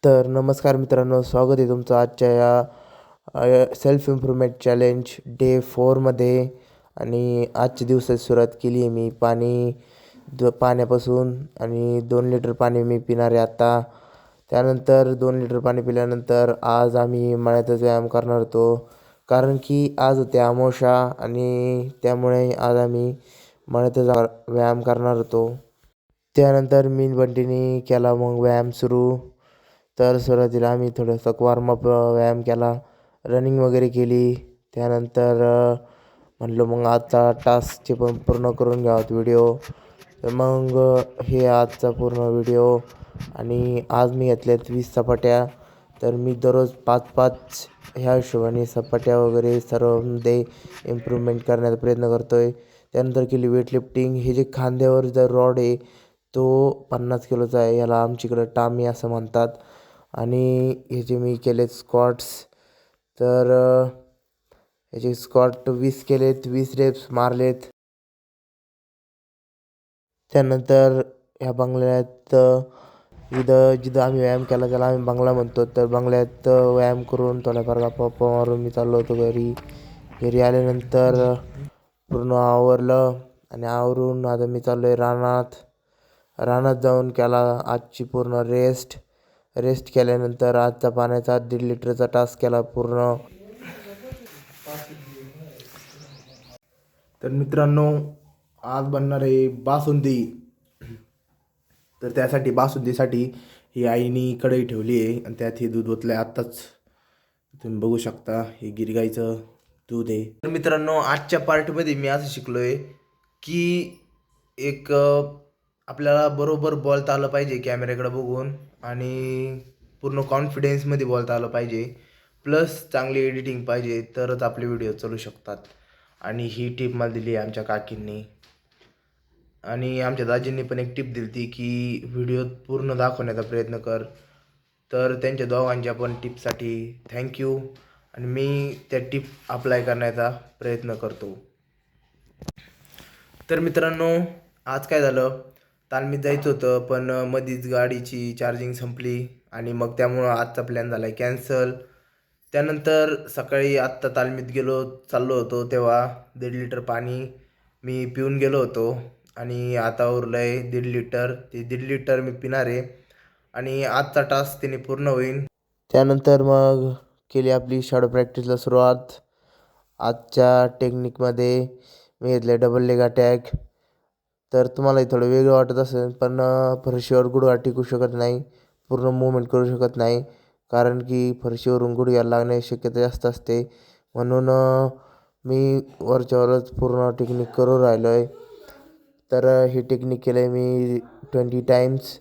तर नमस्कार मित्रांनो, स्वागत आहे तुमचं आजच्या या सेल्फ इम्प्रूव्हमेंट चॅलेंज डे 4मध्ये. आणि आजच्या दिवसाची सुरुवात केली आहे मी पाण्यापासून. आणि 2 लिटर पाणी मी पिणार आहे आता. त्यानंतर 2 लिटर पाणी पिल्यानंतर आज आम्ही मळ्यातच व्यायाम करणार होतो, कारण की आज होते अमावस्या आणि त्यामुळे आज आम्ही मळ्यातच व्यायाम करणार होतो. त्यानंतर मी बंटीने केला मग व्यायाम सुरू. तर सुरुवातीला आम्ही थोडंसं वॉर्मअप व्यायाम केला, रनिंग वगैरे केली. त्यानंतर म्हटलं मग आजचा टास्कचे पण पूर्ण करून घ्यावात व्हिडिओ. तर मग हे आजचा पूर्ण व्हिडिओ. आणि आज मी घेतल्यात 20 सपाट्या. तर मी दररोज 5-5 ह्या हिशोबाने सपाट्या वगैरे सर्वमध्ये इम्प्रूव्हमेंट करण्याचा प्रयत्न करतो आहे. त्यानंतर केली वेटलिफ्टिंग. हे जे खांद्यावर जर रॉड आहे तो 50 किलोचा आहे, याला आमच्याकडं टामी असं म्हणतात. आणि ह्याचे मी केलेत स्क्वॉट्स. तर ह्याचे स्क्वॉट 20 केलेत, 20 रेप्स मारलेत. त्यानंतर ह्या बंगल्यात जिथं आम्ही व्यायाम केला त्याला आम्ही बंगला म्हणतो. तर बंगल्यात व्यायाम करून थोड्याफार गप्पा मारून मी चाललो होतो घरी. घरी आल्यानंतर पूर्ण आवरलं आणि आवरून आता मी चाललो आहे रानात जाऊन केला आजची पूर्ण रेस्ट केल्यानंतर आजचा पाण्याचा 1.5 लिटरचा टास्क केला पूर्ण. तर मित्रांनो, आज बनणार आहे बासुंदी. तर त्यासाठी बासुंदीसाठी ही आईनी कढई ठेवली आहे आणि त्यात हे दूध ओतलं आहे आत्ताच. तुम्ही बघू शकता, हे गिर गाईचं दूध आहे. तर मित्रांनो, आजच्या पार्टमध्ये मी असं शिकलो आहे की एक आपल्याला बरोबर बोलता आलं पाहिजे कॅमेऱ्याकडे बघून, आणि पूर्ण कॉन्फिडेन्समध्ये बोलता आलं पाहिजे, प्लस चांगली एडिटिंग पाहिजे, तरच आपले व्हिडिओ चालू शकतात. आणि ही टिप मला दिली आहे आमच्या काकींनी. आणि आमच्या दाजींनी पण एक टिप दिली ती की व्हिडिओ पूर्ण दाखवण्याचा प्रयत्न कर. तर त्यांच्या दोघांच्या पण टिपसाठी थँक्यू. आणि मी त्या टिप अप्लाय करण्याचा प्रयत्न करतो. तर मित्रांनो, आज काय झालं, तालमीत जायचं होतं पण मधीच गाडीची चार्जिंग संपली आणि मग त्यामुळं आजचा प्लॅन झाला आहे कॅन्सल. त्यानंतर सकाळी आत्ता तालमीत चाललो होतो तेव्हा 1.5 लिटर पाणी मी पिऊन गेलो होतो. आणि आता उरलं आहे 1.5 लिटर. ते 1.5 लिटर मी पिणार आहे आणि आजचा टास्क त्याने पूर्ण होईल. त्यानंतर मग केली आपली शॅडो प्रॅक्टिसला सुरुवात. आजच्या टेक्निकमध्ये मी घेतले डबल लेग अटॅक. तर तुम्हालाही थोडं वेगळं वाटत असेल, पण फरशीवर गुडघा टिकू शकत नाही, पूर्ण मूवमेंट करू शकत नाही, कारण की फरशीवरून गुडघ्याला लागण्याची शक्यता जास्त असते. म्हणून मी वरच्यावरच पूर्ण टेक्निक करून राहिलो आहे. तर ही टेक्निक केलं आहे मी 20 टाइम्स.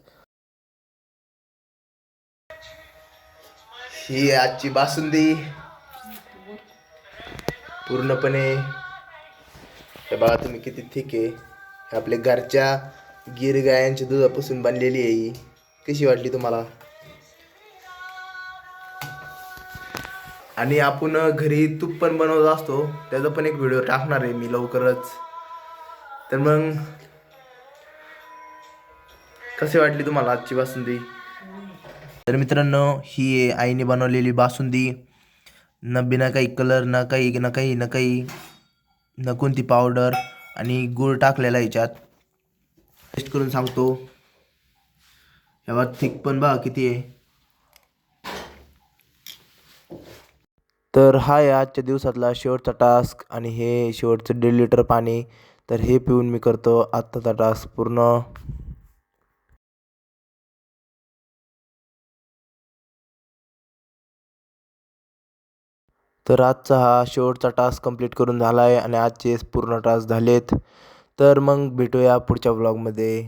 ही आजची बासुंदी पूर्णपणे, हे बघा तुम्ही किती थिक आहे. हे आपल्या घरच्या गिर गायांच्या दुधापासून बनलेली आहे ही. कशी वाटली तुम्हाला? आणि आपण घरी तूप पण बनवत असतो, त्याचा पण एक व्हिडिओ टाकणार आहे मी लवकरच. तर मग कशी वाटली तुम्हाला आजची बासुंदी? तर मित्रांनो, ही आहे आईने बनवलेली बासुंदी. न बिना काही कलर, न कोणती पावडर, आणि गूळ टाकलेला याच्यात. टेस्ट करून सांगतो. ह्यावर थिक पण बघा किती आहे. तर हा आहे आजच्या दिवसातला शेवटचा टास्क आणि हे शेवटचं 1.5 लिटर पाणी. तर हे पिऊन मी करतो आत्ताचा टास्क पूर्ण. तर आजचा हा शेवटचा टास्क कंप्लीट करून झाला आहे आणि आजचे पूर्ण टास्क झालेत. तर मग भेटूया पुढच्या ब्लॉगमध्ये.